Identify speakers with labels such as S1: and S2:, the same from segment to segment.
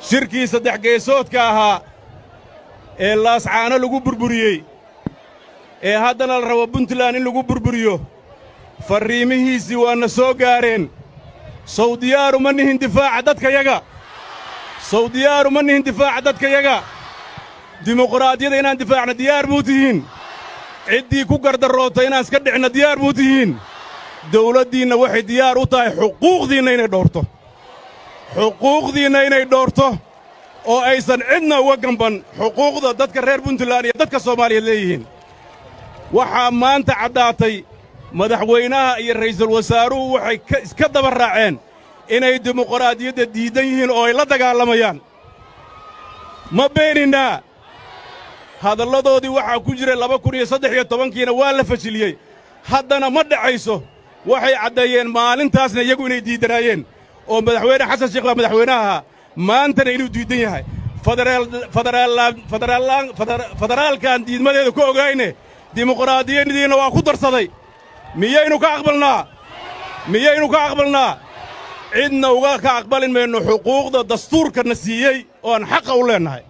S1: shirkii saddex geesoodka ahaa ee laascaano lagu burburiyey ee haddana la rabo puntland in lagu burburiyo farriimihiisii waana soo gaareen sawdiyaaru ma nihin difaaca dadkayaga sawdiyaaru ma nihin difaaca dadkayaga dimuqraadiyada inaan difaacna diyaar muu tihiin ciddii ku gardaroota inaan iska dhicna diyaar muu tihiin dawladdiinna waxay diyaar u tahay xuquuqdiinna inay dhowrto xuquuqdiinna inay dhowrto oo aysan cidna uga gamban xuquuqda dadka reer puntland iyo dadka soomaaliyeed leeyihiin waxaa maanta caddaatay madaxweynaha iyo ra'iisul wasaaruhu waxay iska daba raaceen inay dimuqraadiyadda diidan yihiin oo ay la dagaalamayaan ma beeninaa hadalladoodii waxaa ku jiray 2013kiina waa la fashiliyey haddana ma dhacayso waxay caddeeyeen maalintaasna iyagu inay diidanaayeen oo madaxweyne xasan sheekh baa madaxweynaha maantana inuu diidan yahay federaalkaan diidmadeeda ku ogayne dimuqraadiyadiina waa ku darsaday miyaynu ka aqbalnaa cidna uga ka aqbalin mayno xuquuqda dastuurkana siiyey oo aan xaqa u leennahay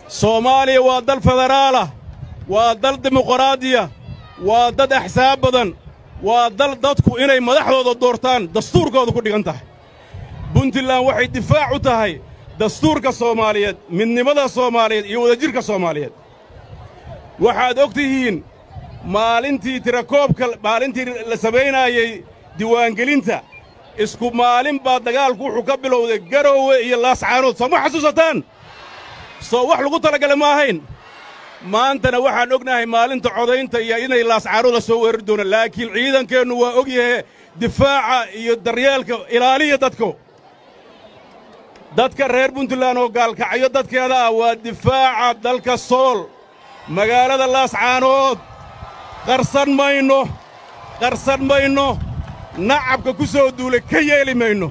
S1: soomaaliya waa dal federaalah waa dal dimuqraadiya waa dad axsaab badan waa dal dadku inay madaxdooda doortaan dastuurkooda ku dhigan tahay puntland waxay difaac u tahay dastuurka soomaaliyeed midnimada soomaaliyeed iyo wadajirka soomaaliyeed waxaad og tihiin maalintii maalintii la samaynaayey diiwaangelinta isku maalin baa dagaalku wuxuu ka bilowday garoowe iyo laascaanood soo ma xasuusataan soo wax lagu talagala ma ahayn maantana waxaan ognahay maalinta codaynta iyo inay laascaanooda soo weerari doonaan laakiin ciidankeennu waa og yahay difaaca iyo daryeelka ilaaliya dadka reer puntland oo gaalkacyo dadkeeda ah waa difaaca dalka sool magaalada laascaanood qarsan mayno nacabka ku soo duulay ka yeeli mayno